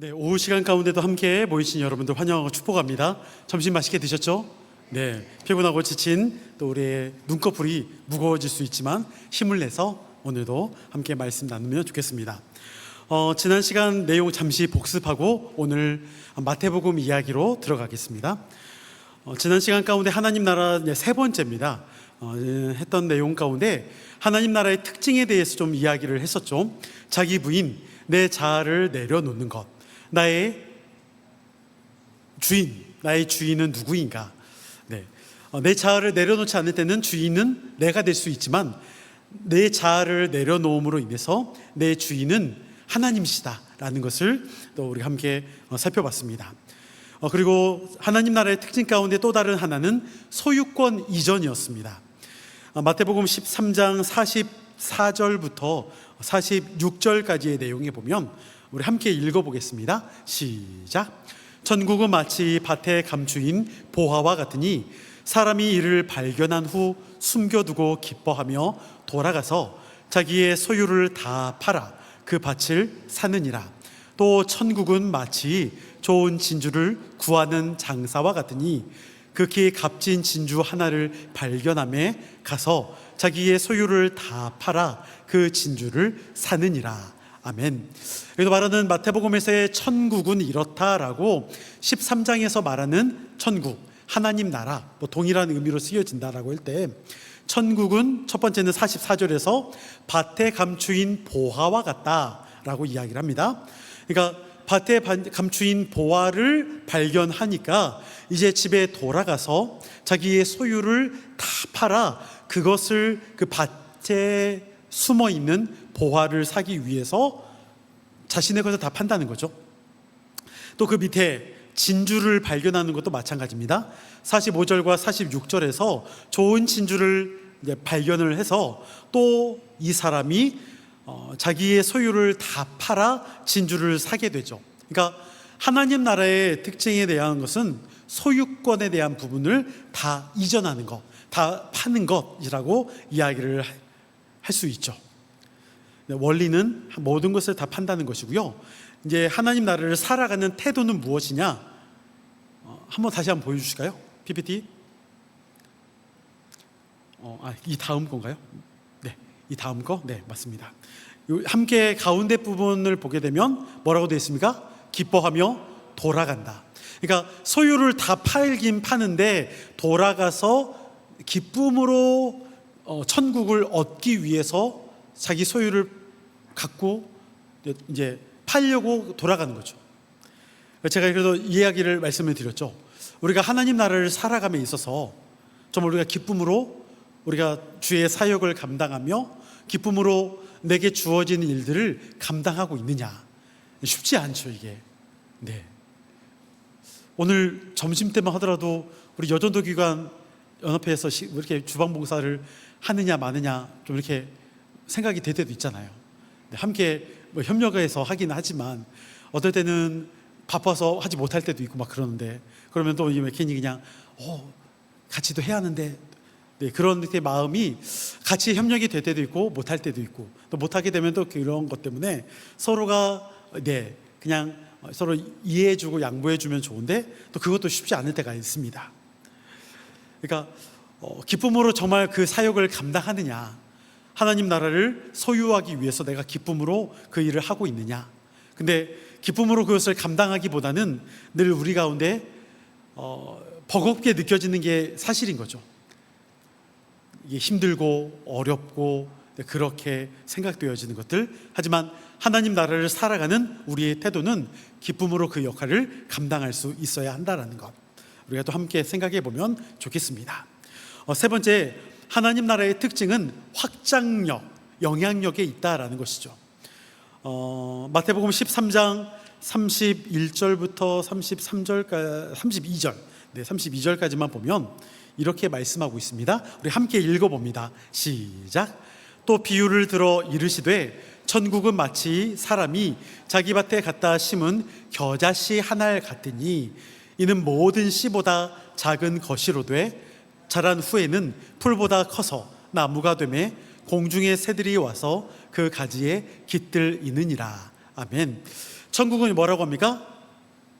네, 오후 시간 가운데도 함께 모이신 여러분들 환영하고 축복합니다. 점심 맛있게 드셨죠? 네, 피곤하고 지친 또 우리의 눈꺼풀이 무거워질 수 있지만 힘을 내서 오늘도 함께 말씀 나누면 좋겠습니다. 지난 시간 내용 잠시 복습하고 오늘 마태복음 이야기로 들어가겠습니다. 지난 시간 가운데 하나님 나라 세 번째입니다. 했던 내용 가운데 하나님 나라의 특징에 대해서 좀 이야기를 했었죠. 자기 부인, 내 자아를 내려놓는 것. 나의 주인은 누구인가? 네. 내 자아를 내려놓지 않을 때는 주인은 내가 될 수 있지만 내 자아를 내려놓음으로 인해서 내 주인은 하나님이시다라는 것을 또 우리 함께 살펴봤습니다. 그리고 하나님 나라의 특징 가운데 또 다른 하나는 소유권 이전이었습니다. 마태복음 13장 44절부터 46절까지의 내용에 보면 우리 함께 읽어보겠습니다. 시작. 천국은 마치 밭에 감추인 보화와 같으니 사람이 이를 발견한 후 숨겨두고 기뻐하며 돌아가서 자기의 소유를 다 팔아 그 밭을 사느니라. 또 천국은 마치 좋은 진주를 구하는 장사와 같으니 극히 값진 진주 하나를 발견함에 가서 자기의 소유를 다 팔아 그 진주를 사느니라. 아멘. 여기서 말하는 마태복음에서의 천국은 이렇다라고 13장에서 말하는 천국, 하나님 나라, 동일한 의미로 쓰여진다라고 할 때 천국은 첫 번째는 44절에서 밭에 감추인 보화와 같다라고 이야기를 합니다. 그러니까 밭에 감추인 보화를 발견하니까 이제 집에 돌아가서 자기의 소유를 다 팔아 그것을 그 밭에 숨어 있는 보화를 사기 위해서 자신의 것을 다 판다는 거죠. 또 그 밑에 진주를 발견하는 것도 마찬가지입니다. 45절과 46절에서 좋은 진주를 이제 발견을 해서 또 이 사람이 자기의 소유를 다 팔아 진주를 사게 되죠. 그러니까 하나님 나라의 특징에 대한 것은 소유권에 대한 부분을 다 이전하는 것, 다 파는 것이라고 이야기를 할 수 있죠. 원리는 모든 것을 다 판다는 것이고요. 이제 하나님 나라를 살아가는 태도는 무엇이냐? 다시 한번 보여주실까요? PPT. 이 다음 건가요? 네, 이 다음 거. 네, 맞습니다. 함께 가운데 부분을 보게 되면 뭐라고 되어 있습니까? 기뻐하며 돌아간다. 그러니까 소유를 다 팔긴 파는데 돌아가서 기쁨으로 천국을 얻기 위해서 자기 소유를 갖고 이제 팔려고 돌아가는 거죠. 제가 그래도 이야기를 말씀을 드렸죠. 우리가 하나님 나라를 살아감에 있어서 정말 우리가 기쁨으로 우리가 주의 사역을 감당하며 기쁨으로 내게 주어지는 일들을 감당하고 있느냐, 쉽지 않죠 이게. 네. 오늘 점심 때만 하더라도 우리 여전도 기관 연합회에서 이렇게 주방 봉사를 하느냐 마느냐 좀 이렇게 생각이 될 때도 있잖아요. 함께 협력해서 하긴 하지만 어떨 때는 바빠서 하지 못할 때도 있고 막 그러는데, 그러면 또 괜히 그냥 같이도 해야 하는데, 네, 그런 마음이 같이 협력이 될 때도 있고 못할 때도 있고, 또 못하게 되면 또 그런 것 때문에 서로가 그냥 서로 이해해주고 양보해주면 좋은데 또 그것도 쉽지 않을 때가 있습니다. 그러니까 기쁨으로 정말 그 사역을 감당하느냐, 하나님 나라를 소유하기 위해서 내가 기쁨으로 그 일을 하고 있느냐. 근데 기쁨으로 그것을 감당하기보다는 늘 우리 가운데 버겁게 느껴지는 게 사실인 거죠. 이게 힘들고 어렵고 그렇게 생각되어지는 것들. 하지만 하나님 나라를 살아가는 우리의 태도는 기쁨으로 그 역할을 감당할 수 있어야 한다는 것, 우리가 또 함께 생각해 보면 좋겠습니다. 세 번째, 하나님 나라의 특징은 확장력, 영향력에 있다라는 것이죠. 마태복음 13장 31절부터 32절, 32절까지만 보면 이렇게 말씀하고 있습니다. 우리 함께 읽어봅니다. 시작. 또 비유를 들어 이르시되 천국은 마치 사람이 자기 밭에 갖다 심은 겨자씨 한 알 같으니 이는 모든 씨보다 작은 것이로되 자란 후에는 풀보다 커서 나무가 되매 공중의 새들이 와서 그 가지에 깃들이느니라. 아멘. 천국은 뭐라고 합니까?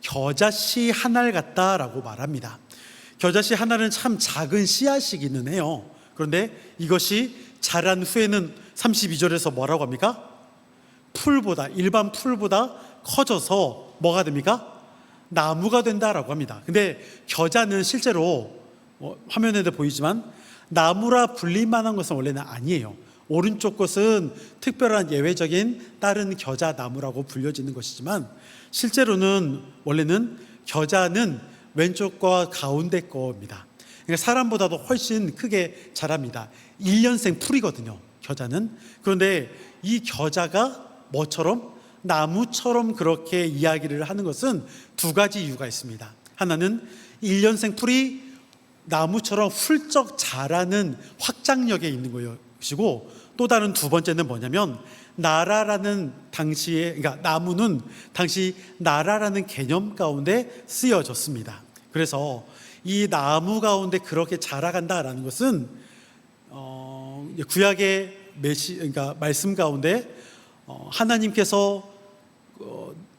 겨자씨 하나를 같다라고 말합니다. 겨자씨 하나는 참 작은 씨앗이기는 해요. 그런데 이것이 자란 후에는 32절에서 뭐라고 합니까? 풀보다, 일반 풀보다 커져서 뭐가 됩니까? 나무가 된다라고 합니다. 근데 겨자는 실제로 화면에도 보이지만 나무라 불릴 만한 것은 원래는 아니에요. 오른쪽 것은 특별한 예외적인 다른 겨자 나무라고 불려지는 것이지만 실제로는 원래는 겨자는 왼쪽과 가운데 거입니다. 그러니까 사람보다도 훨씬 크게 자랍니다. 1년생 풀이거든요, 겨자는. 그런데 이 겨자가 뭐처럼? 나무처럼 그렇게 이야기를 하는 것은 두 가지 이유가 있습니다. 하나는 1년생 풀이 나무처럼 훌쩍 자라는 확장력에 있는 것이고, 또 다른 두 번째는 뭐냐면 나라라는 당시에, 그러니까 나무는 당시 나라라는 개념 가운데 쓰여졌습니다. 그래서 이 나무 가운데 그렇게 자라간다라는 것은 구약의 그러니까 말씀 가운데 하나님께서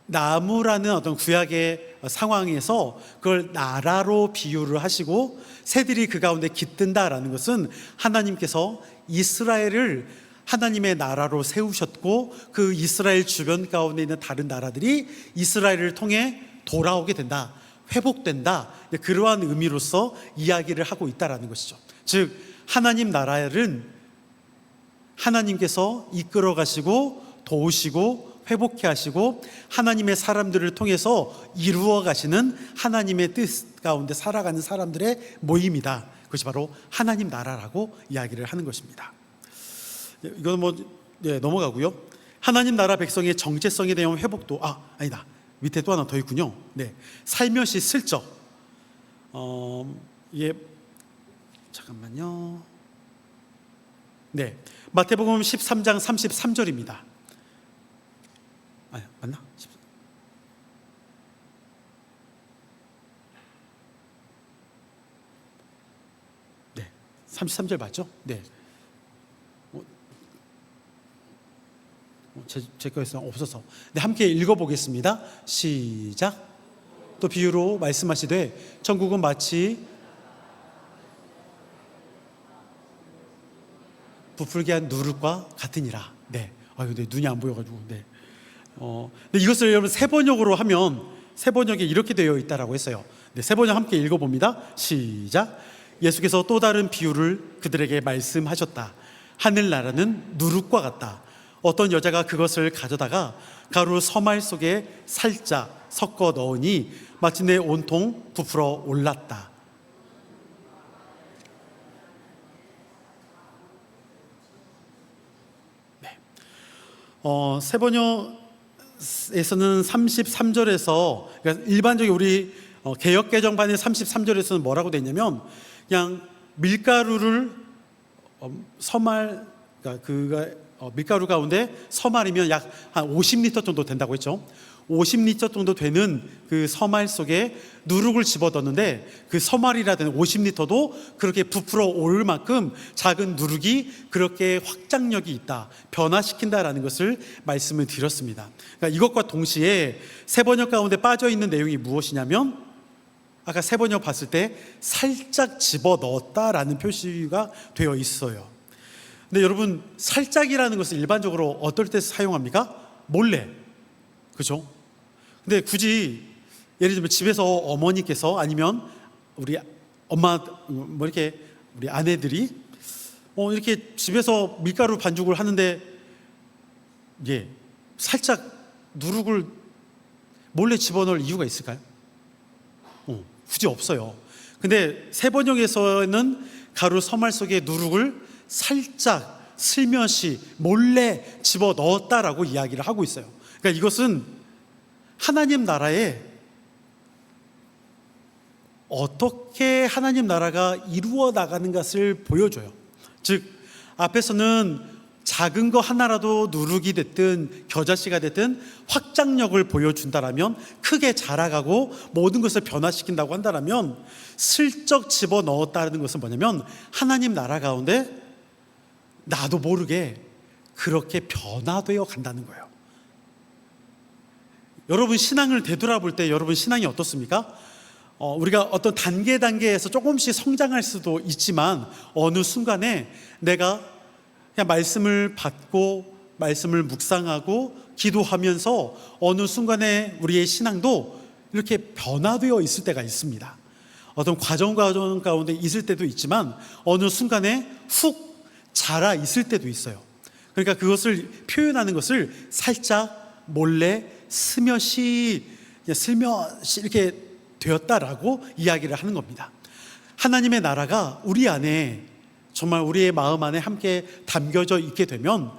나무라는 어떤 구약의 상황에서 그걸 나라로 비유를 하시고 새들이 그 가운데 깃든다라는 것은 하나님께서 이스라엘을 하나님의 나라로 세우셨고 그 이스라엘 주변 가운데 있는 다른 나라들이 이스라엘을 통해 돌아오게 된다, 회복된다, 그러한 의미로서 이야기를 하고 있다라는 것이죠. 즉 하나님 나라를 하나님께서 이끌어 가시고 도우시고 회복해 하시고 하나님의 사람들을 통해서 이루어 가시는 하나님의 뜻 가운데 살아가는 사람들의 모임이다. 그것이 바로 하나님 나라라고 이야기를 하는 것입니다. 이건 넘어가고요. 하나님 나라 백성의 정체성에 대한 회복도 아니다. 밑에 또 하나 더 있군요. 살며시 슬쩍 잠깐만요. 마태복음 13장 33절입니다. 맞나? 33절 맞죠? 제 거에서 없어서. 함께 읽어보겠습니다. 시작. 또 비유로 말씀하시되 천국은 마치 부풀게 한 누룩과 같으니라. 근데 눈이 안 보여가지고. 근데 이것을 여러분 세번역으로 하면 세번역에 이렇게 되어 있다라고 했어요. 세번역 함께 읽어봅니다. 시작. 예수께서 또 다른 비유를 그들에게 말씀하셨다. 하늘나라는 누룩과 같다. 어떤 여자가 그것을 가져다가 가루 서말 속에 살짝 섞어 넣으니 마침내 온통 부풀어 올랐다. 세번역에서는 33절에서 그러니까 일반적인 우리 개역개정판의 33절에서는 뭐라고 되어 있냐면 그냥 밀가루를 서말, 그러니까 밀가루 가운데 서말이면 약 한 50리터 정도 된다고 했죠. 50리터 정도 되는 그 서말 속에 누룩을 집어넣는데 그 서말이라든 50리터도 그렇게 부풀어 올 만큼 작은 누룩이 그렇게 확장력이 있다, 변화시킨다라는 것을 말씀을 드렸습니다. 그러니까 이것과 동시에 세번역 가운데 빠져있는 내용이 무엇이냐면 아까 세번역 봤을 때 살짝 집어넣었다라는 표시가 되어 있어요. 근데 여러분 살짝이라는 것을 일반적으로 어떨 때 사용합니까? 몰래, 그죠? 근데 굳이 예를 들면 집에서 어머니께서 아니면 우리 엄마 이렇게 우리 아내들이 이렇게 집에서 밀가루 반죽을 하는데 살짝 누룩을 몰래 집어넣을 이유가 있을까요? 굳이 없어요. 근데 세번역에서는 가루 서말 속에 누룩을 살짝 슬며시 몰래 집어넣었다라고 이야기를 하고 있어요. 그러니까 이것은 하나님 나라에 어떻게 하나님 나라가 이루어 나가는 것을 보여줘요. 즉 앞에서는 작은 거 하나라도 누룩이 됐든 겨자씨가 됐든 확장력을 보여준다라면, 크게 자라가고 모든 것을 변화시킨다고 한다라면, 슬쩍 집어넣었다는 것은 뭐냐면 하나님 나라 가운데 나도 모르게 그렇게 변화되어 간다는 거예요. 여러분 신앙을 되돌아볼 때 여러분 신앙이 어떻습니까? 우리가 어떤 단계에서 조금씩 성장할 수도 있지만 어느 순간에 내가 그냥 말씀을 받고 말씀을 묵상하고 기도하면서 어느 순간에 우리의 신앙도 이렇게 변화되어 있을 때가 있습니다. 어떤 과정 가운데 있을 때도 있지만 어느 순간에 훅 자라 있을 때도 있어요. 그러니까 그것을 표현하는 것을 살짝 몰래 스며시 이렇게 되었다라고 이야기를 하는 겁니다. 하나님의 나라가 우리 안에 정말 우리의 마음 안에 함께 담겨져 있게 되면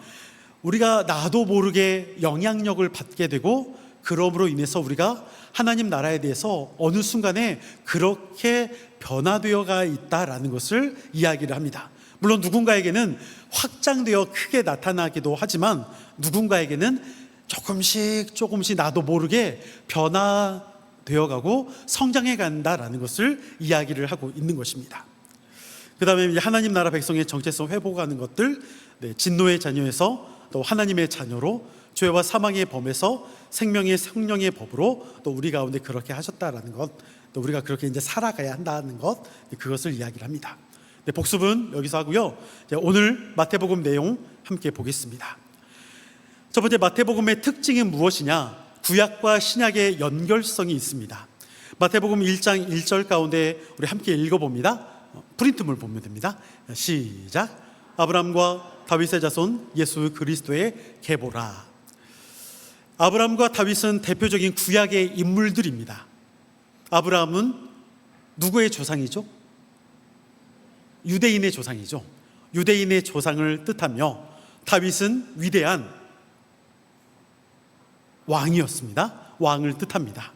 우리가 나도 모르게 영향력을 받게 되고 그러므로 인해서 우리가 하나님 나라에 대해서 어느 순간에 그렇게 변화되어가 있다라는 것을 이야기를 합니다. 물론 누군가에게는 확장되어 크게 나타나기도 하지만 누군가에게는 조금씩 나도 모르게 변화되어가고 성장해 간다라는 것을 이야기를 하고 있는 것입니다. 그 다음에 하나님 나라 백성의 정체성 회복하는 것들, 진노의 자녀에서 또 하나님의 자녀로, 죄와 사망의 범에서 생명의 성령의 법으로 또 우리 가운데 그렇게 하셨다라는 것, 또 우리가 그렇게 이제 살아가야 한다는 것, 그것을 이야기를 합니다. 복습은 여기서 하고요. 오늘 마태복음 내용 함께 보겠습니다. 첫 번째, 마태복음의 특징은 무엇이냐? 구약과 신약의 연결성이 있습니다. 마태복음 1장 1절 가운데 우리 함께 읽어봅니다. 프린트물 보면 됩니다. 시작. 아브라함과 다윗의 자손 예수 그리스도의 계보라. 아브라함과 다윗은 대표적인 구약의 인물들입니다. 아브라함은 누구의 조상이죠? 유대인의 조상이죠. 유대인의 조상을 뜻하며 다윗은 위대한 왕이었습니다. 왕을 뜻합니다.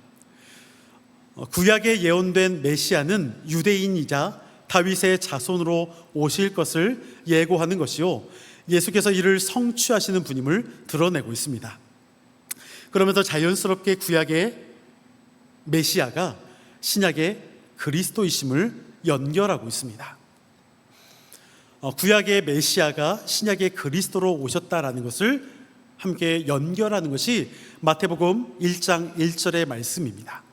구약에 예언된 메시아는 유대인이자 다윗의 자손으로 오실 것을 예고하는 것이요, 예수께서 이를 성취하시는 분임을 드러내고 있습니다. 그러면서 자연스럽게 구약의 메시아가 신약의 그리스도이심을 연결하고 있습니다. 구약의 메시아가 신약의 그리스도로 오셨다라는 것을 함께 연결하는 것이 마태복음 1장 1절의 말씀입니다.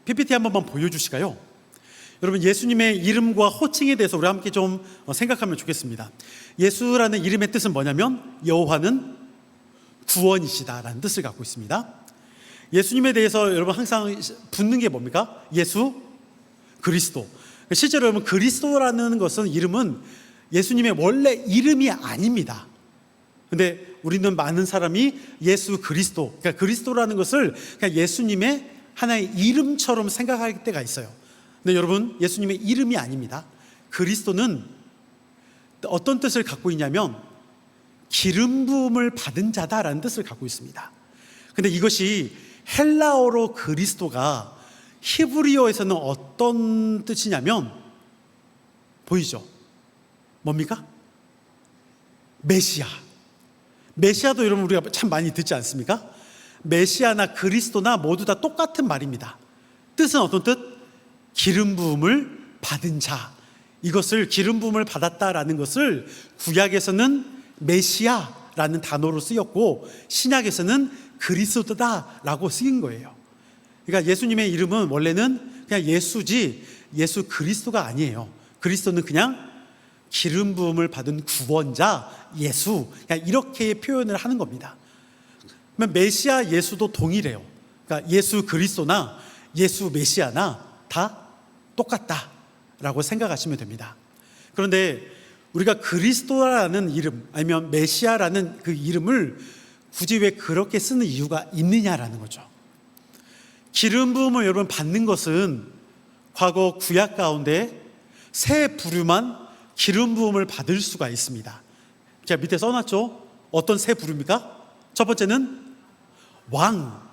PPT 한 번만 보여주실까요? 여러분, 예수님의 이름과 호칭에 대해서 우리 함께 좀 생각하면 좋겠습니다. 예수라는 이름의 뜻은 뭐냐면 여호와는 구원이시다라는 뜻을 갖고 있습니다. 예수님에 대해서 여러분 항상 붙는 게 뭡니까? 예수 그리스도. 실제로 여러분, 그리스도라는 것은 이름은 예수님의 원래 이름이 아닙니다. 근데 우리는 많은 사람이 예수 그리스도, 그러니까 그리스도라는 것을 그냥 예수님의 하나의 이름처럼 생각할 때가 있어요. 근데 여러분, 예수님의 이름이 아닙니다. 그리스도는 어떤 뜻을 갖고 있냐면 기름 부음을 받은 자다라는 뜻을 갖고 있습니다. 근데 이것이 헬라어로 그리스도가 히브리어에서는 어떤 뜻이냐면 보이죠? 뭡니까? 메시아. 메시아도 여러분 우리가 참 많이 듣지 않습니까? 메시아나 그리스도나 모두 다 똑같은 말입니다. 뜻은 어떤 뜻? 기름 부음을 받은 자. 이것을 기름 부음을 받았다라는 것을 구약에서는 메시아라는 단어로 쓰였고 신약에서는 그리스도다라고 쓰인 거예요. 그러니까 예수님의 이름은 원래는 그냥 예수지 예수 그리스도가 아니에요. 그리스도는 그냥 기름 부음을 받은 구원자 예수, 그냥 이렇게 표현을 하는 겁니다. 그러면 메시아 예수도 동일해요. 그러니까 예수 그리스도나 예수 메시아나 다 똑같다라고 생각하시면 됩니다. 그런데 우리가 그리스도라는 이름 아니면 메시아라는 그 이름을 굳이 왜 그렇게 쓰는 이유가 있느냐라는 거죠. 기름 부음을 여러분 받는 것은 과거 구약 가운데 세 부류만 기름 부음을 받을 수가 있습니다. 제가 밑에 써놨죠. 어떤 세 부류입니까? 첫 번째는 왕.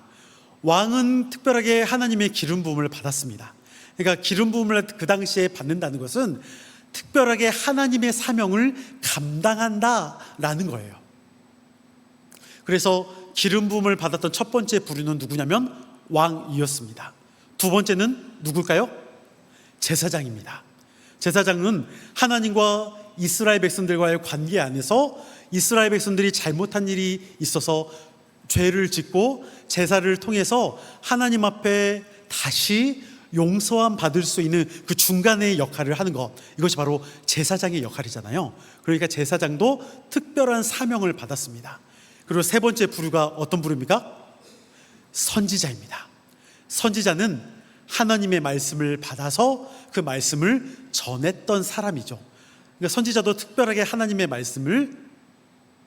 왕은 특별하게 하나님의 기름 부음을 받았습니다. 그러니까 기름 부음을 그 당시에 받는다는 것은 특별하게 하나님의 사명을 감당한다라는 거예요. 그래서 기름 부음을 받았던 첫 번째 부류는 누구냐면 왕이었습니다. 두 번째는 누굴까요? 제사장입니다. 제사장은 하나님과 이스라엘 백성들과의 관계 안에서 이스라엘 백성들이 잘못한 일이 있어서 죄를 짓고 제사를 통해서 하나님 앞에 다시 용서함 받을 수 있는 그 중간의 역할을 하는 것, 이것이 바로 제사장의 역할이잖아요. 그러니까 제사장도 특별한 사명을 받았습니다. 그리고 세 번째 부류가 어떤 부류입니까? 선지자입니다. 선지자는 하나님의 말씀을 받아서 그 말씀을 전했던 사람이죠. 그러니까 선지자도 특별하게 하나님의 말씀을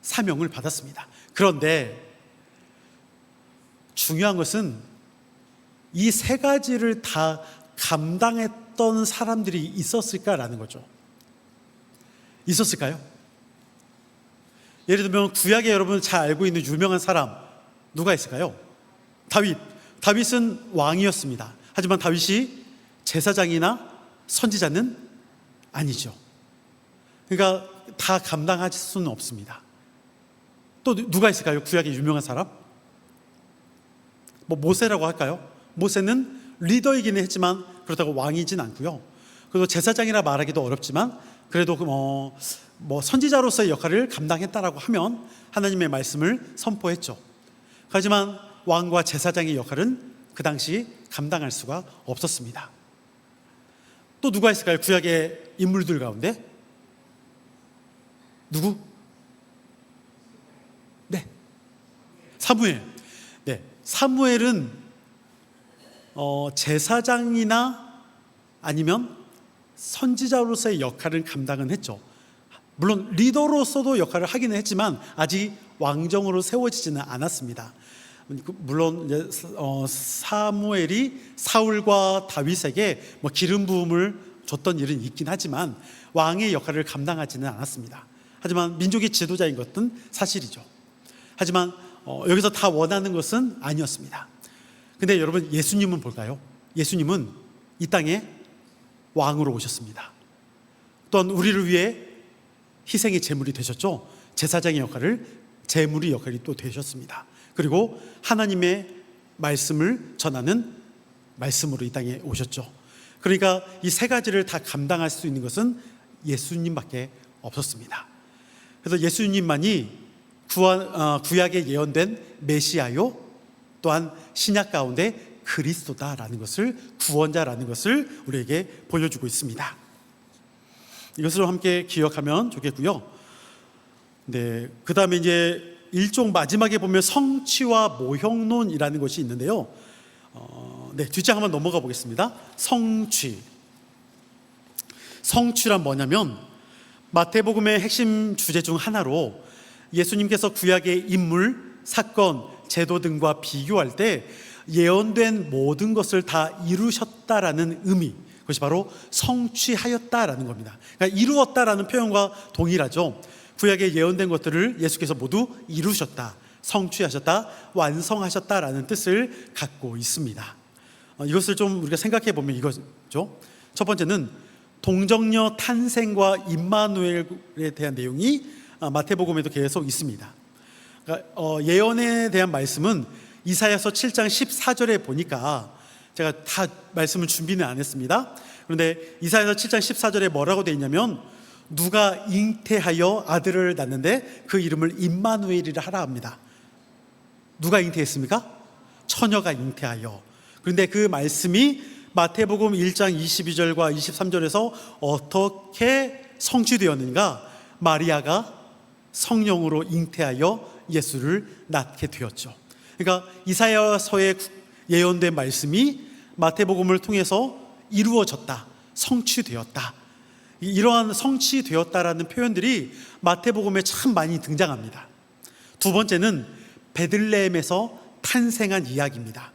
사명을 받았습니다. 그런데 중요한 것은 이 세 가지를 다 감당했던 사람들이 있었을까라는 거죠. 있었을까요? 예를 들면 구약에 여러분 잘 알고 있는 유명한 사람 누가 있을까요? 다윗은 왕이었습니다. 하지만 다윗이 제사장이나 선지자는 아니죠. 그러니까 다 감당할 수는 없습니다. 또 누가 있을까요? 구약의 유명한 사람? 모세라고 할까요? 모세는 리더이기는 했지만 그렇다고 왕이진 않고요. 그리고 제사장이라 말하기도 어렵지만 그래도 선지자로서의 역할을 감당했다라고 하면 하나님의 말씀을 선포했죠. 하지만 왕과 제사장의 역할은 그 당시 감당할 수가 없었습니다. 또 누가 있을까요? 구약의 인물들 가운데 누구? 네, 사무엘. 네, 사무엘은 제사장이나 아니면 선지자로서의 역할을 감당은 했죠. 물론 리더로서도 역할을 하기는 했지만 아직 왕정으로 세워지지는 않았습니다. 물론 사무엘이 사울과 다윗에게 기름 부음을 줬던 일은 있긴 하지만 왕의 역할을 감당하지는 않았습니다. 하지만 민족의 지도자인 것은 사실이죠. 하지만 여기서 다 원하는 것은 아니었습니다. 근데 여러분, 예수님은 볼까요? 예수님은 이 땅에 왕으로 오셨습니다. 또한 우리를 위해 희생의 제물이 되셨죠. 제사장의 역할을, 제물의 역할이 또 되셨습니다. 그리고 하나님의 말씀을 전하는 말씀으로 이 땅에 오셨죠. 그러니까 이 세 가지를 다 감당할 수 있는 것은 예수님밖에 없었습니다. 그래서 예수님만이 구약에 예언된 메시아요, 또한 신약 가운데 그리스도다라는 것을, 구원자라는 것을 우리에게 보여주고 있습니다. 이것을 함께 기억하면 좋겠고요. 네, 그 다음에 이제 일종 마지막에 보면 성취와 모형론이라는 것이 있는데요. 네, 뒷장 한번 넘어가 보겠습니다. 성취란 뭐냐면 마태복음의 핵심 주제 중 하나로 예수님께서 구약의 인물, 사건, 제도 등과 비교할 때 예언된 모든 것을 다 이루셨다라는 의미, 그것이 바로 성취하였다라는 겁니다. 그러니까 이루었다라는 표현과 동일하죠. 구약에 예언된 것들을 예수께서 모두 이루셨다, 성취하셨다, 완성하셨다라는 뜻을 갖고 있습니다. 이것을 좀 우리가 생각해 보면 이거죠. 첫 번째는 동정녀 탄생과 임마누엘에 대한 내용이 마태복음에도 계속 있습니다. 그러니까 예언에 대한 말씀은 이사야서 7장 14절에 보니까 제가 다 말씀을 준비는 안 했습니다. 그런데 이사야서 7장 14절에 뭐라고 되어 있냐면 누가 잉태하여 아들을 낳는데 그 이름을 임마누엘이라 하라 합니다. 누가 잉태했습니까? 처녀가 잉태하여. 그런데 그 말씀이 마태복음 1장 22절과 23절에서 어떻게 성취되었는가? 마리아가 성령으로 잉태하여 예수를 낳게 되었죠. 그러니까 이사야서에 예언된 말씀이 마태복음을 통해서 이루어졌다, 성취되었다. 이러한 성취되었다라는 표현들이 마태복음에 참 많이 등장합니다. 두 번째는 베들레헴에서 탄생한 이야기입니다.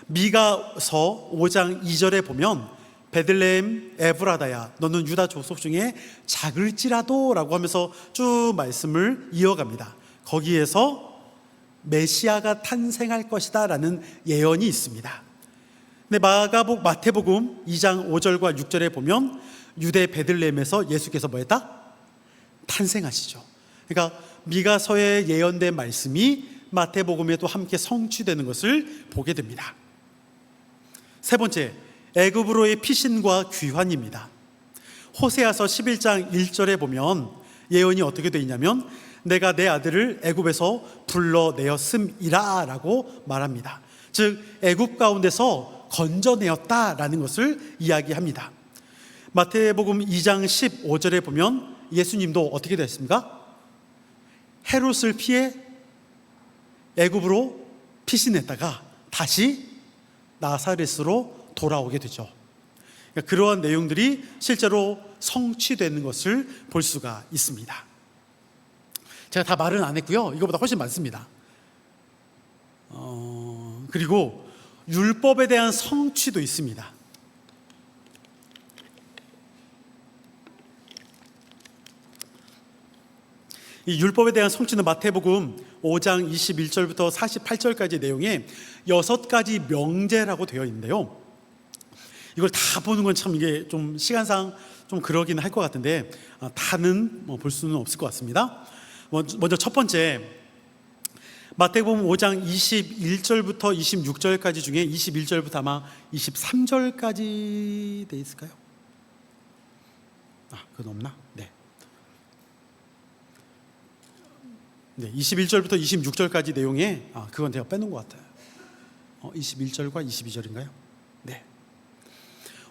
미가서 5장 2절에 보면 베들레헴 에브라다야 너는 유다 족속 중에 작을지라도 라고 하면서 쭉 말씀을 이어갑니다. 거기에서 메시아가 탄생할 것이다 라는 예언이 있습니다. 근데 마태복음 2장 5절과 6절에 보면 유대 베들레헴에서 예수께서 뭐 했다? 탄생하시죠. 그러니까 미가서에 예언된 말씀이 마태복음에도 함께 성취되는 것을 보게 됩니다. 세 번째, 애굽으로의 피신과 귀환입니다. 호세아서 11장 1절에 보면 예언이 어떻게 되어 있냐면 내가 내 아들을 애굽에서 불러내었음이라 라고 말합니다. 즉 애굽 가운데서 건져내었다라는 것을 이야기합니다. 마태복음 2장 15절에 보면 예수님도 어떻게 됐습니까? 헤롯을 피해 애굽으로 피신했다가 다시 나사렛으로 돌아오게 되죠. 그러니까 그러한 내용들이 실제로 성취되는 것을 볼 수가 있습니다. 제가 다 말은 안 했고요. 이거보다 훨씬 많습니다. 그리고 율법에 대한 성취도 있습니다. 이 율법에 대한 성취는 마태복음 5장 21절부터 48절까지 내용에 6가지 명제라고 되어 있는데요. 이걸 다 보는 건 참 이게 좀 시간상 좀 그러긴 할 것 같은데 다는 볼 수는 없을 것 같습니다. 먼저 첫 번째, 마태복음 5장 21절부터 26절까지 중에 21절부터 아마 23절까지 돼 있을까요? 그건 없나? 네. 21절부터 26절까지 내용에 그건 제가 빼놓은 것 같아요. 21절과 22절인가요? 네.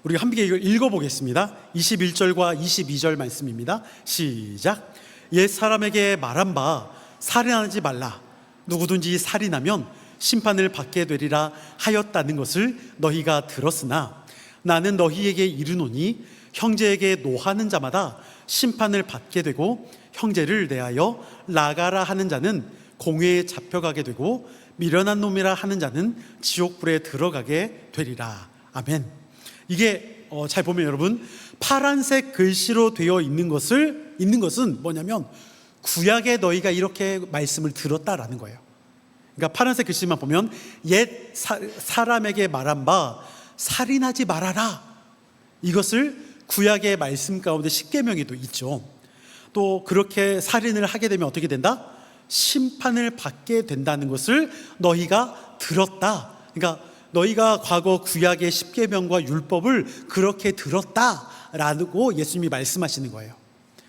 우리가 함께 이걸 읽어보겠습니다. 21절과 22절 말씀입니다. 시작. 옛 사람에게 말한 바 살인하지 말라. 누구든지 살인하면 심판을 받게 되리라 하였다는 것을 너희가 들었으나 나는 너희에게 이르노니 형제에게 노하는 자마다 심판을 받게 되고 형제를 대하여 나가라 하는 자는 공회에 잡혀가게 되고 미련한 놈이라 하는 자는 지옥불에 들어가게 되리라. 아멘. 이게 잘 보면 여러분 파란색 글씨로 되어 있는 것은 뭐냐면 구약에 너희가 이렇게 말씀을 들었다라는 거예요. 그러니까 파란색 글씨만 보면 옛 사람에게 말한 바 살인하지 말아라. 이것을 구약의 말씀 가운데 십계명에도 있죠. 또 그렇게 살인을 하게 되면 어떻게 된다? 심판을 받게 된다는 것을 너희가 들었다. 그러니까 너희가 과거 구약의 십계명과 율법을 그렇게 들었다라고 예수님이 말씀하시는 거예요.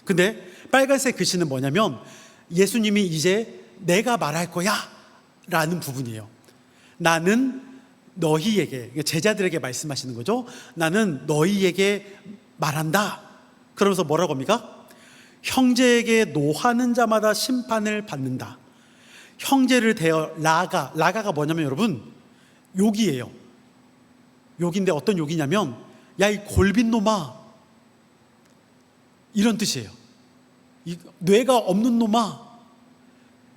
근데 빨간색 글씨는 뭐냐면 예수님이 이제 내가 말할 거야 라는 부분이에요. 나는 너희에게, 제자들에게 말씀하시는 거죠. 나는 너희에게 말한다. 그러면서 뭐라고 합니까? 형제에게 노하는 자마다 심판을 받는다. 형제를 대어 라가가 뭐냐면 여러분 욕이에요. 욕인데 어떤 욕이냐면 야 이 골빈 놈아 이런 뜻이에요. 이 뇌가 없는 놈아,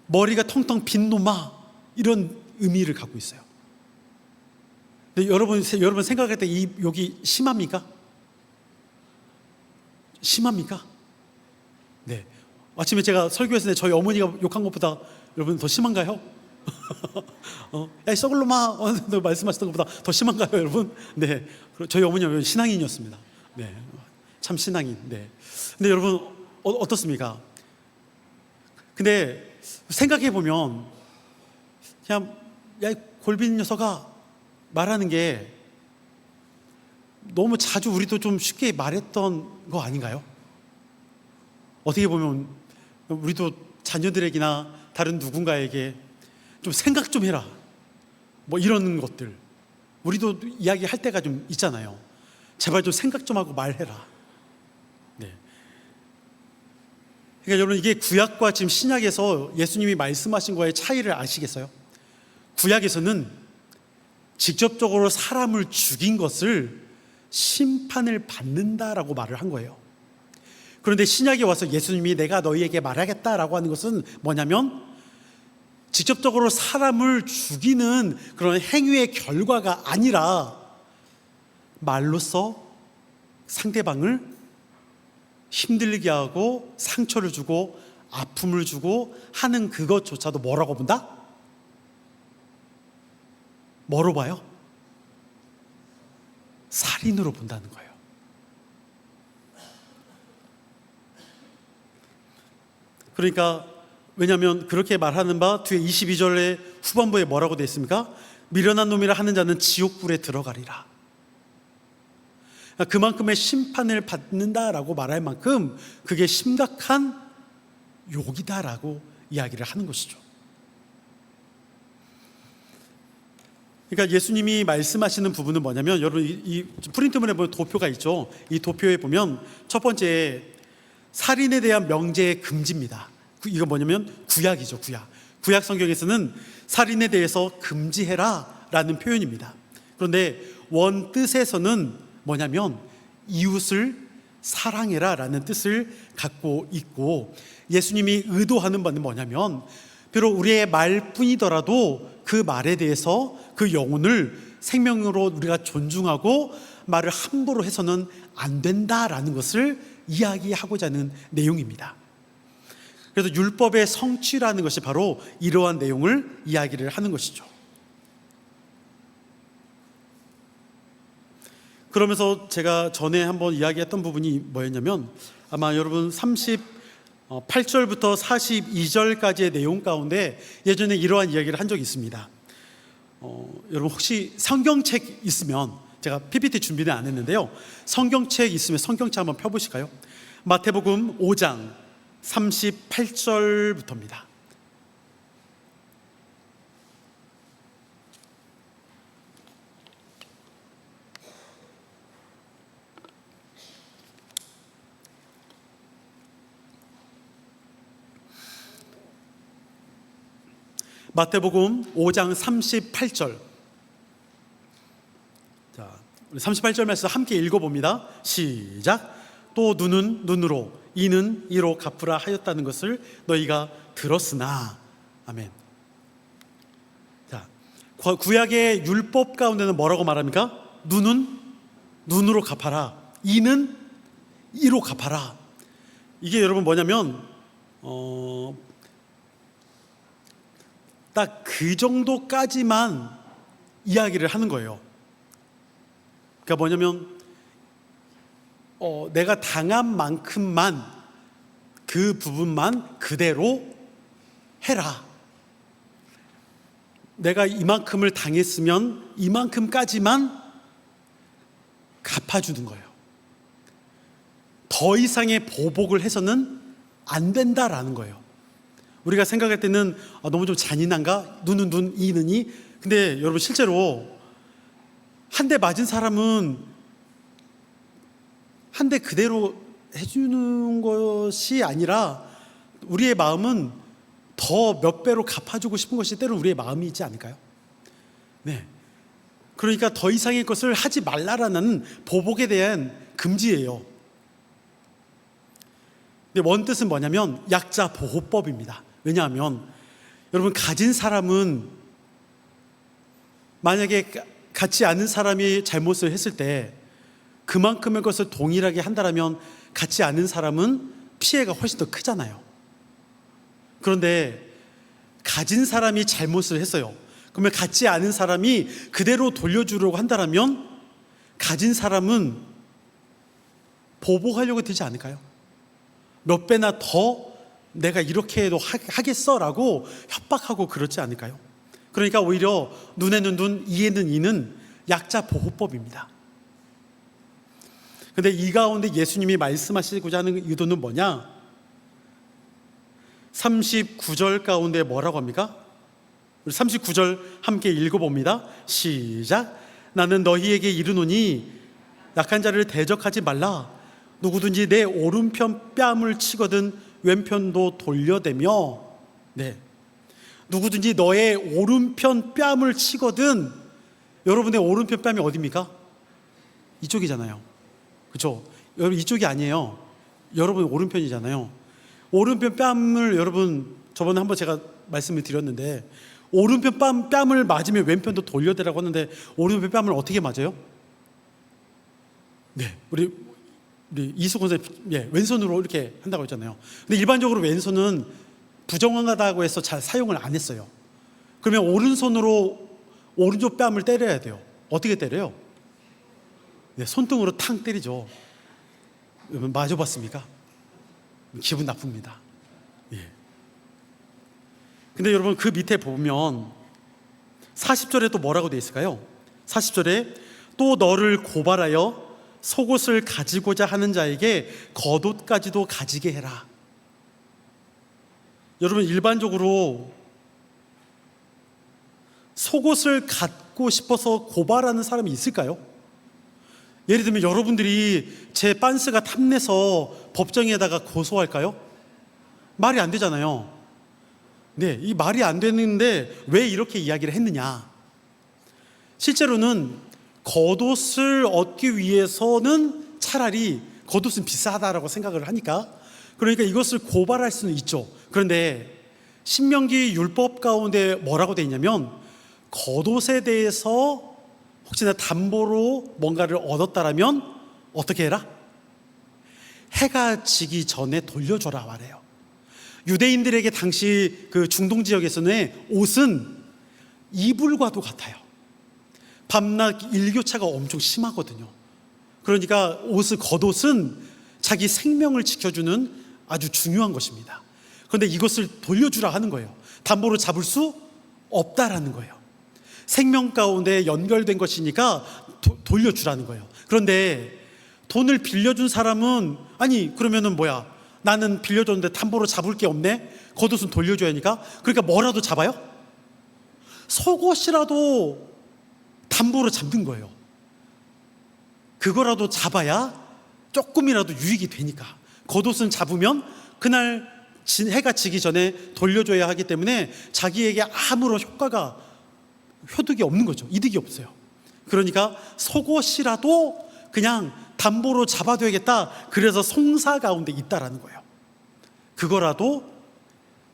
머리가 텅텅 빈 놈아, 이런 의미를 갖고 있어요. 근데 여러분 생각할 때 이 욕이 심합니까? 심합니까? 네. 아침에 제가 설교했을 때 저희 어머니가 욕한 것보다 여러분 더 심한가요? 야, 이 썩을 놈아! 말씀하셨던 것보다 더 심한가요, 여러분? 네. 저희 어머니가 신앙인이었습니다. 네. 참 신앙인. 네. 근데 여러분, 어떻습니까? 근데 생각해 보면, 그냥, 야, 이 골빈 녀석아! 말하는 게 너무 자주 우리도 좀 쉽게 말했던 거 아닌가요? 어떻게 보면 우리도 자녀들에게나 다른 누군가에게 좀 생각 좀 해라 뭐 이런 것들 우리도 이야기할 때가 좀 있잖아요. 제발 좀 생각 좀 하고 말해라. 네. 그러니까 여러분 이게 구약과 지금 신약에서 예수님이 말씀하신 거의 차이를 아시겠어요? 구약에서는 직접적으로 사람을 죽인 것을 심판을 받는다라고 말을 한 거예요. 그런데 신약에 와서 예수님이 내가 너희에게 말하겠다라고 하는 것은 뭐냐면 직접적으로 사람을 죽이는 그런 행위의 결과가 아니라 말로써 상대방을 힘들게 하고 상처를 주고 아픔을 주고 하는 그것조차도 뭐라고 본다? 뭐로 봐요? 살인으로 본다는 거예요. 그러니까 왜냐하면 그렇게 말하는 바 뒤에 22절의 후반부에 뭐라고 되어 있습니까? 미련한 놈이라 하는 자는 지옥불에 들어가리라. 그만큼의 심판을 받는다라고 말할 만큼 그게 심각한 욕이다라고 이야기를 하는 것이죠. 그러니까 예수님이 말씀하시는 부분은 뭐냐면, 여러분 이 프린트문에 보면 도표가 있죠. 이 도표에 보면 첫 번째, 살인에 대한 명제 금지입니다. 이거 뭐냐면 구약이죠. 구약 성경에서는 살인에 대해서 금지해라 라는 표현입니다. 그런데 원뜻에서는 뭐냐면 이웃을 사랑해라 라는 뜻을 갖고 있고, 예수님이 의도하는 바는 뭐냐면, 비록 우리의 말뿐이더라도 그 말에 대해서 그 영혼을 생명으로 우리가 존중하고 말을 함부로 해서는 안 된다라는 것을 이야기하고자 하는 내용입니다. 그래서 율법의 성취라는 것이 바로 이러한 내용을 이야기를 하는 것이죠. 그러면서 제가 전에 한번 이야기했던 부분이 뭐였냐면, 아마 여러분 38절부터 42절까지의 내용 가운데 예전에 이러한 이야기를 한 적이 있습니다. 여러분 혹시 성경책 있으면, 제가 PPT 준비는 안 했는데요, 성경책 있으면 성경책 한번 펴보실까요? 마태복음 5장 38절부터입니다. 마태복음 5장 38절. 자, 우리 38절 말씀 함께 읽어봅니다. 시작. 또 눈은 눈으로, 이는 이로 갚으라 하였다는 것을 너희가 들었으나. 아멘. 자, 구약의 율법 가운데는 뭐라고 말합니까? 눈은 눈으로 갚아라, 이는 이로 갚아라. 이게 여러분 뭐냐면 딱 그 정도까지만 이야기를 하는 거예요. 그러니까 뭐냐면 내가 당한 만큼만, 그 부분만 그대로 해라. 내가 이만큼을 당했으면 이만큼까지만 갚아주는 거예요. 더 이상의 보복을 해서는 안 된다라는 거예요. 우리가 생각할 때는 너무 좀 잔인한가? 눈은 눈, 이는 이. 근데 여러분 실제로 한 대 맞은 사람은 한 대 그대로 해주는 것이 아니라 우리의 마음은 더 몇 배로 갚아주고 싶은 것이 때로는 우리의 마음이지 않을까요? 네. 그러니까 더 이상의 것을 하지 말라라는 보복에 대한 금지예요. 근데 원뜻은 뭐냐면 약자 보호법입니다. 왜냐하면 여러분, 가진 사람은, 만약에 갖지 않은 사람이 잘못을 했을 때 그만큼의 것을 동일하게 한다면 갖지 않은 사람은 피해가 훨씬 더 크잖아요. 그런데 가진 사람이 잘못을 했어요. 그러면 갖지 않은 사람이 그대로 돌려주려고 한다면 가진 사람은 보복하려고 되지 않을까요? 몇 배나 더 내가 이렇게 해도 하겠어라고 협박하고 그렇지 않을까요? 그러니까 오히려 눈에는 눈, 이에는 이는 약자 보호법입니다. 그런데 이 가운데 예수님이 말씀하시고자 하는 의도는 뭐냐? 39절 가운데 뭐라고 합니까? 우리 39절 함께 읽어봅니다. 시작. 나는 너희에게 이르노니 약한 자를 대적하지 말라. 누구든지 내 오른편 뺨을 치거든 왼편도 돌려대며. 네. 누구든지 너의 오른편 뺨을 치거든. 여러분의 오른편 뺨이 어디입니까? 이쪽이잖아요. 그렇죠? 여러분 이쪽이 아니에요. 여러분 오른편이잖아요. 오른편 뺨을, 여러분 저번에 한번 제가 말씀을 드렸는데, 오른편 뺨을 맞으면 왼편도 돌려대라고 하는데 오른편 뺨을 어떻게 맞아요? 네, 우리 이수건 선생님, 왼손으로 이렇게 한다고 했잖아요. 근데 일반적으로 왼손은 부정하다고 해서 잘 사용을 안 했어요. 그러면 오른손으로 오른쪽 뺨을 때려야 돼요. 어떻게 때려요? 네, 손등으로 탕 때리죠. 여러분 맞아봤습니까? 기분 나쁩니다. 예. 근데 여러분 그 밑에 보면 40절에 또 뭐라고 되어 있을까요? 40절에 또 너를 고발하여 속옷을 가지고자 하는 자에게 겉옷까지도 가지게 해라. 여러분, 일반적으로 속옷을 갖고 싶어서 고발하는 사람이 있을까요? 예를 들면 여러분들이 제 빤스가 탐내서 법정에다가 고소할까요? 말이 안 되잖아요. 네, 이 말이 안 되는데 왜 이렇게 이야기를 했느냐? 실제로는 겉옷을 얻기 위해서는 차라리 겉옷은 비싸다라고 생각을 하니까, 그러니까 이것을 고발할 수는 있죠. 그런데 신명기 율법 가운데 뭐라고 되어 있냐면, 겉옷에 대해서 혹시나 담보로 뭔가를 얻었다라면 어떻게 해라? 해가 지기 전에 돌려줘라 말해요. 유대인들에게 당시 그 중동 지역에서는 옷은 이불과도 같아요. 밤낮 일교차가 엄청 심하거든요. 그러니까 겉옷은 자기 생명을 지켜주는 아주 중요한 것입니다. 그런데 이것을 돌려주라 하는 거예요. 담보로 잡을 수 없다라는 거예요. 생명 가운데 연결된 것이니까 돌려주라는 거예요. 그런데 돈을 빌려준 사람은, 아니 그러면은 뭐야, 나는 빌려줬는데 담보로 잡을 게 없네, 겉옷은 돌려줘야 하니까, 그러니까 뭐라도 잡아요? 속옷이라도 담보로 잡는 거예요. 그거라도 잡아야 조금이라도 유익이 되니까. 겉옷은 잡으면 그날 해가 지기 전에 돌려줘야 하기 때문에 자기에게 아무런 효득이 없는 거죠. 이득이 없어요. 그러니까 속옷이라도 그냥 담보로 잡아둬야겠다. 그래서 송사 가운데 있다라는 거예요. 그거라도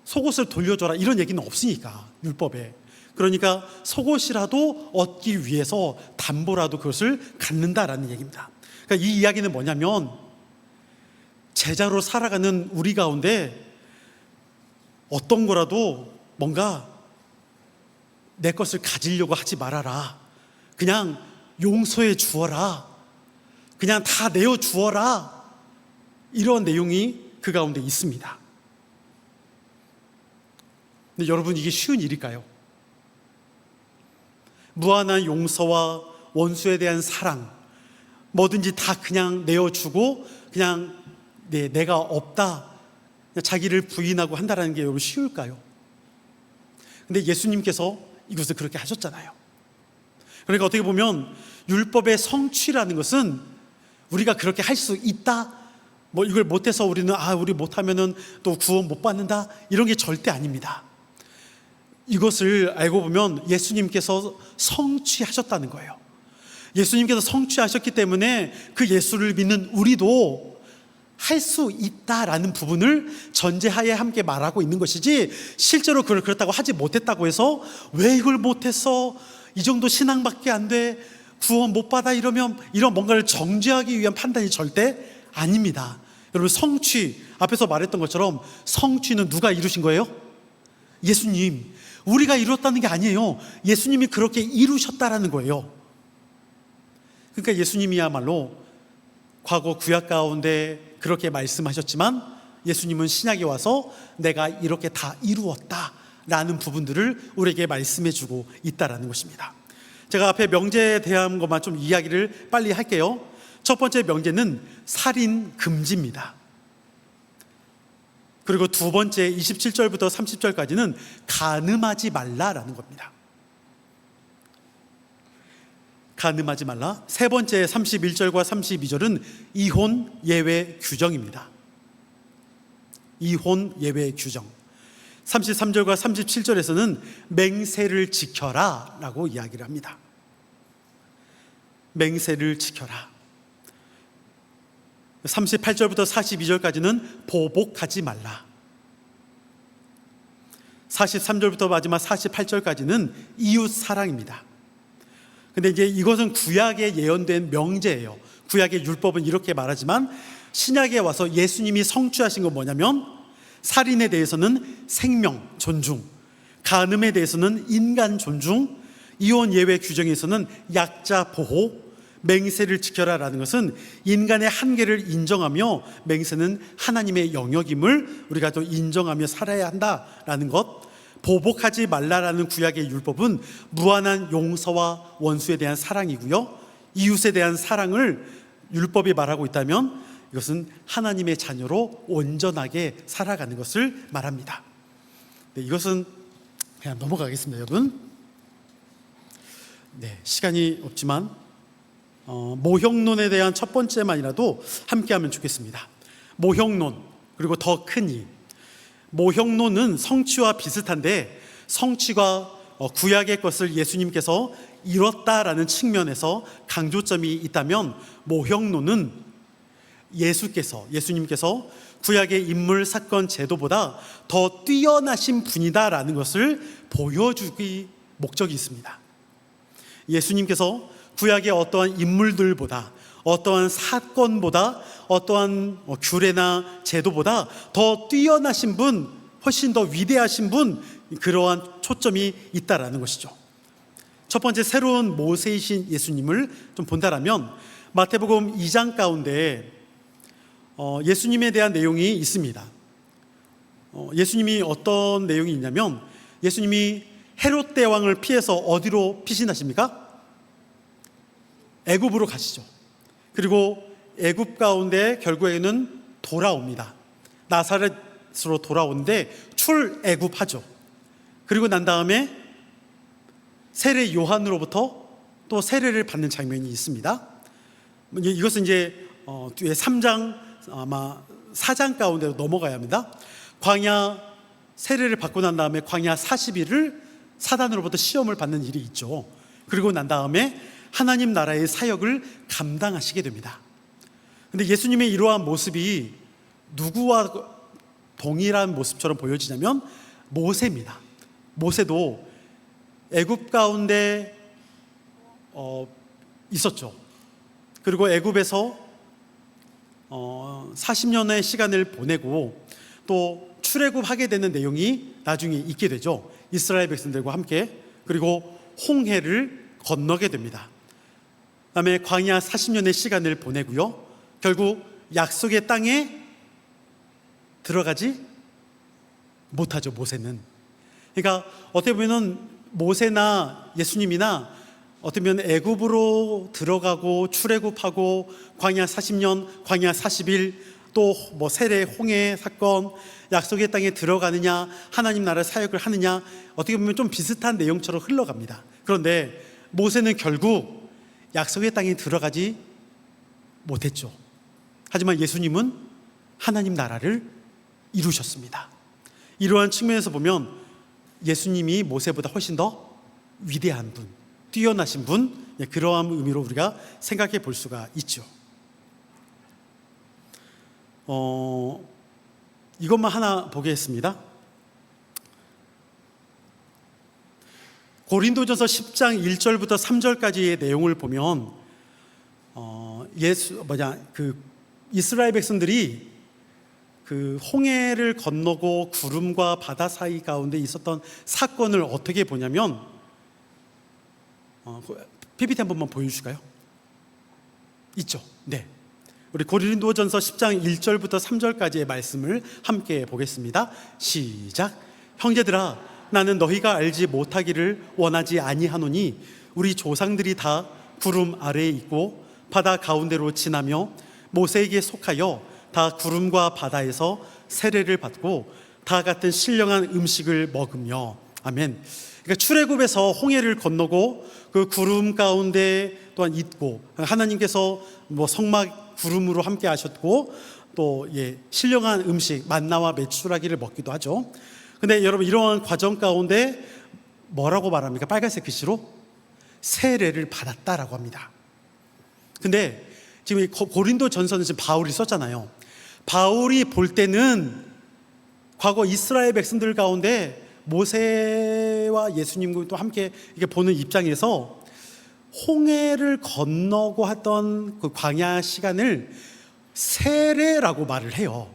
속옷을 돌려줘라 이런 얘기는 없으니까, 율법에. 그러니까 속옷이라도 얻기 위해서 담보라도 그것을 갖는다라는 얘기입니다. 그러니까 이 이야기는 뭐냐면, 제자로 살아가는 우리 가운데 어떤 거라도 뭔가 내 것을 가지려고 하지 말아라. 그냥 용서해 주어라. 그냥 다 내어 주어라. 이런 내용이 그 가운데 있습니다. 근데 여러분, 이게 쉬운 일일까요? 무한한 용서와 원수에 대한 사랑, 뭐든지 다 그냥 내어주고 그냥 내가 없다, 자기를 부인하고 한다는 게 여러분 쉬울까요? 근데 예수님께서 이것을 그렇게 하셨잖아요. 그러니까 어떻게 보면 율법의 성취라는 것은 우리가 그렇게 할 수 있다, 뭐 이걸 못해서 우리는 우리 못하면은 또 구원 못 받는다, 이런 게 절대 아닙니다. 이것을 알고 보면 예수님께서 성취하셨다는 거예요. 예수님께서 성취하셨기 때문에 그 예수를 믿는 우리도 할 수 있다라는 부분을 전제하에 함께 말하고 있는 것이지, 실제로 그걸 그렇다고 하지 못했다고 해서 왜 이걸 못했어, 이 정도 신앙밖에 안 돼, 구원 못 받아, 이러면 이런 뭔가를 정죄하기 위한 판단이 절대 아닙니다. 여러분, 성취, 앞에서 말했던 것처럼 성취는 누가 이루신 거예요? 예수님. 우리가 이뤘다는 게 아니에요. 예수님이 그렇게 이루셨다라는 거예요. 그러니까 예수님이야말로 과거 구약 가운데 그렇게 말씀하셨지만, 예수님은 신약에 와서 내가 이렇게 다 이루었다라는 부분들을 우리에게 말씀해주고 있다라는 것입니다. 제가 앞에 명제에 대한 것만 좀 이야기를 빨리 할게요. 첫 번째 명제는 살인 금지입니다. 그리고 두 번째 27절부터 30절까지는 간음하지 말라라는 겁니다. 간음하지 말라. 세 번째 31절과 32절은 이혼 예외 규정입니다. 이혼 예외 규정. 33절과 37절에서는 맹세를 지켜라 라고 이야기를 합니다. 맹세를 지켜라. 38절부터 42절까지는 보복하지 말라. 43절부터 마지막 48절까지는 이웃 사랑입니다. 근데 이제 이것은 구약에 예언된 명제예요. 구약의 율법은 이렇게 말하지만, 신약에 와서 예수님이 성취하신 건 뭐냐면, 살인에 대해서는 생명 존중, 간음에 대해서는 인간 존중, 이혼 예외 규정에서는 약자 보호, 맹세를 지켜라라는 것은 인간의 한계를 인정하며, 맹세는 하나님의 영역임을 우리가 또 인정하며 살아야 한다라는 것, 보복하지 말라라는 구약의 율법은 무한한 용서와 원수에 대한 사랑이고요, 이웃에 대한 사랑을 율법이 말하고 있다면 이것은 하나님의 자녀로 온전하게 살아가는 것을 말합니다. 네, 이것은 그냥 넘어가겠습니다, 여러분. 네, 시간이 없지만 모형론에 대한 첫 번째만이라도 함께하면 좋겠습니다. 모형론, 그리고 더 큰 이. 모형론은 성취와 비슷한데 성취가 구약의 것을 예수님께서 이뤘다라는 측면에서 강조점이 있다면, 모형론은 예수님께서 구약의 인물, 사건, 제도보다 더 뛰어나신 분이다라는 것을 보여주기 목적이 있습니다. 예수님께서 구약의 어떠한 인물들보다, 어떠한 사건보다, 어떠한 규례나 제도보다 더 뛰어나신 분, 훨씬 더 위대하신 분, 그러한 초점이 있다라는 것이죠. 첫 번째, 새로운 모세이신 예수님을 좀 본다라면 마태복음 2장 가운데 예수님에 대한 내용이 있습니다. 예수님이 어떤 내용이 있냐면, 예수님이 헤롯 대왕을 피해서 어디로 피신하십니까? 애굽으로 가시죠. 그리고 애굽 가운데 결국에는 돌아옵니다. 나사렛으로 돌아오는데 출애굽하죠. 그리고 난 다음에 세례 요한으로부터 또 세례를 받는 장면이 있습니다. 이것은 이제 뒤에 3장, 아마 4장 가운데로 넘어가야 합니다. 광야 세례를 받고 난 다음에 광야 40일을 사단으로부터 시험을 받는 일이 있죠. 그리고 난 다음에 하나님 나라의 사역을 감당하시게 됩니다. 근데 예수님의 이러한 모습이 누구와 동일한 모습처럼 보여지냐면 모세입니다. 모세도 애굽 가운데 있었죠. 그리고 애굽에서 40년의 시간을 보내고 또 출애굽하게 되는 내용이 나중에 있게 되죠. 이스라엘 백성들과 함께. 그리고 홍해를 건너게 됩니다. 그다음에 광야 40년의 시간을 보내고요. 결국 약속의 땅에 들어가지 못하죠, 모세는. 그러니까 어떻게 보면 모세나 예수님이나 어떻게 보면 애굽으로 들어가고 출애굽하고 광야 40년, 광야 40일, 또 뭐 세례, 홍해 사건, 약속의 땅에 들어가느냐, 하나님 나라 사역을 하느냐, 어떻게 보면 좀 비슷한 내용처럼 흘러갑니다. 그런데 모세는 결국 약속의 땅에 들어가지 못했죠. 하지만 예수님은 하나님 나라를 이루셨습니다. 이러한 측면에서 보면 예수님이 모세보다 훨씬 더 위대한 분, 뛰어나신 분, 그러한 의미로 우리가 생각해 볼 수가 있죠. 이것만 하나 보겠습니다. 고린도전서 10장 1절부터 3절까지의 내용을 보면 이스라엘 백성들이 그 홍해를 건너고 구름과 바다 사이 가운데 있었던 사건을 어떻게 보냐면, PPT 한 번만 보여주실까요? 있죠? 네. 우리 고린도전서 10장 1절부터 3절까지의 말씀을 함께 보겠습니다. 시작. 형제들아, 나는 너희가 알지 못하기를 원하지 아니하노니 우리 조상들이 다 구름 아래에 있고 바다 가운데로 지나며 모세에게 속하여 다 구름과 바다에서 세례를 받고 다 같은 신령한 음식을 먹으며. 아멘. 그러니까 출애굽에서 홍해를 건너고 그 구름 가운데 또한 있고, 하나님께서 뭐 성막 구름으로 함께 하셨고, 또 신령한 음식 만나와 메추라기를 먹기도 하죠. 근데 여러분, 이러한 과정 가운데 뭐라고 말합니까? 빨간색 글씨로 세례를 받았다라고 합니다. 근데 지금 고린도 전서는 지금 바울이 썼잖아요. 바울이 볼 때는 과거 이스라엘 백성들 가운데 모세와 예수님과 함께 이렇게 보는 입장에서 홍해를 건너고 했던 그 광야 시간을 세례라고 말을 해요.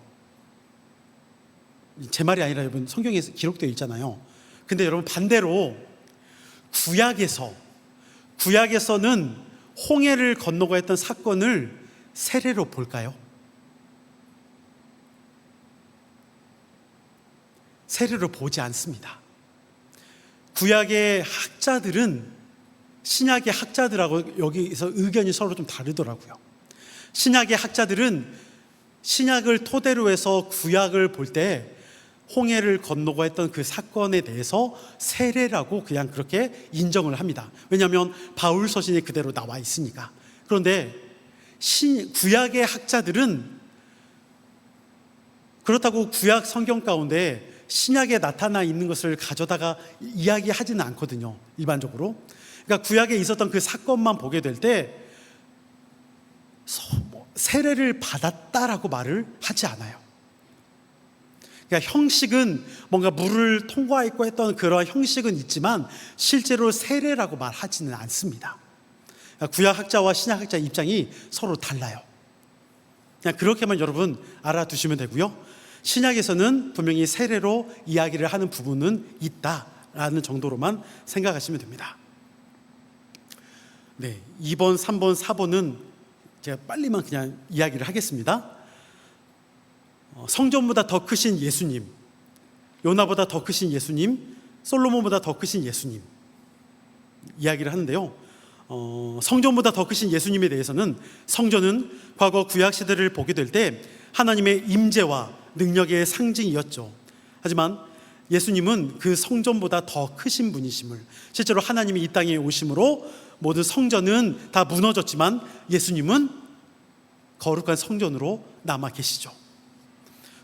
제 말이 아니라 여러분, 성경에 기록되어 있잖아요. 근데 여러분, 반대로 구약에서는 홍해를 건너고 했던 사건을 세례로 볼까요? 세례로 보지 않습니다. 구약의 학자들은 신약의 학자들하고 여기서 의견이 서로 좀 다르더라고요. 신약의 학자들은 신약을 토대로 해서 구약을 볼 때 홍해를 건너고 했던 그 사건에 대해서 세례라고 그냥 그렇게 인정을 합니다. 왜냐하면 바울 서신에 그대로 나와 있으니까. 그런데 구약의 학자들은 그렇다고 구약 성경 가운데 신약에 나타나 있는 것을 가져다가 이야기하지는 않거든요, 일반적으로. 그러니까 구약에 있었던 그 사건만 보게 될 때 세례를 받았다라고 말을 하지 않아요. 그러니까 형식은 뭔가 물을 통과했고 했던 그런 형식은 있지만 실제로 세례라고 말하지는 않습니다. 그러니까 구약학자와 신약학자의 입장이 서로 달라요. 그냥 그렇게만 여러분 알아두시면 되고요. 신약에서는 분명히 세례로 이야기를 하는 부분은 있다라는 정도로만 생각하시면 됩니다. 네, 2번, 3번, 4번은 제가 빨리만 그냥 이야기를 하겠습니다. 성전보다 더 크신 예수님, 요나보다 더 크신 예수님, 솔로몬보다 더 크신 예수님 이야기를 하는데요. 성전보다 더 크신 예수님에 대해서는 성전은 과거 구약 시대를 보게 될 때 하나님의 임재와 능력의 상징이었죠. 하지만 예수님은 그 성전보다 더 크신 분이심을, 실제로 하나님이 이 땅에 오심으로 모든 성전은 다 무너졌지만 예수님은 거룩한 성전으로 남아 계시죠.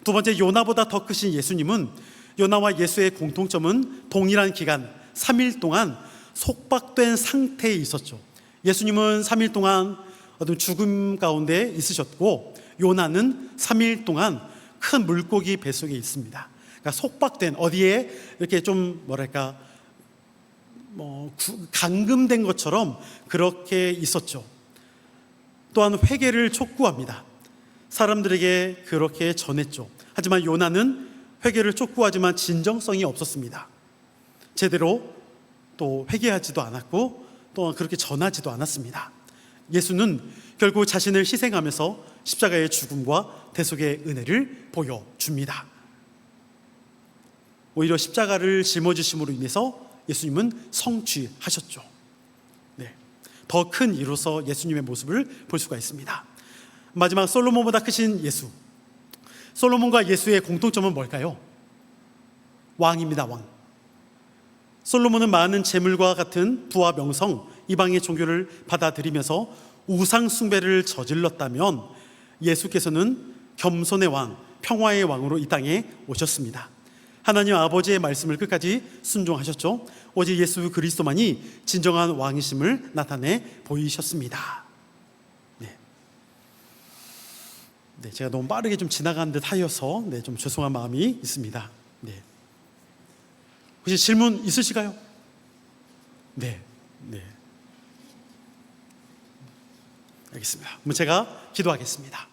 두 번째, 요나보다 더 크신 예수님은, 요나와 예수의 공통점은 동일한 기간 3일 동안 속박된 상태에 있었죠. 예수님은 3일 동안 어떤 죽음 가운데 있으셨고, 요나는 3일 동안 큰 물고기 뱃속에 있습니다. 그러니까 속박된, 어디에 이렇게 좀 뭐랄까 감금된 것처럼 그렇게 있었죠. 또한 회개를 촉구합니다. 사람들에게 그렇게 전했죠. 하지만 요나는 회개를 촉구하지만 진정성이 없었습니다. 제대로 또 회개하지도 않았고 또한 그렇게 전하지도 않았습니다. 예수는 결국 자신을 희생하면서 십자가의 죽음과 대속의 은혜를 보여줍니다. 오히려 십자가를 짊어지심으로 인해서 예수님은 성취하셨죠. 네, 더 큰 이로서 예수님의 모습을 볼 수가 있습니다. 마지막, 솔로몬보다 크신 예수. 솔로몬과 예수의 공통점은 뭘까요? 왕입니다. 왕. 솔로몬은 많은 재물과 같은 부와 명성, 이방의 종교를 받아들이면서 우상 숭배를 저질렀다면 예수께서는 겸손의 왕, 평화의 왕으로 이 땅에 오셨습니다. 하나님 아버지의 말씀을 끝까지 순종하셨죠. 오직 예수 그리스도만이 진정한 왕이심을 나타내 보이셨습니다. 네, 제가 너무 빠르게 좀 지나간 듯 하여서 좀 죄송한 마음이 있습니다. 혹시 질문 있으실까요? 네. 알겠습니다. 그럼 제가 기도하겠습니다.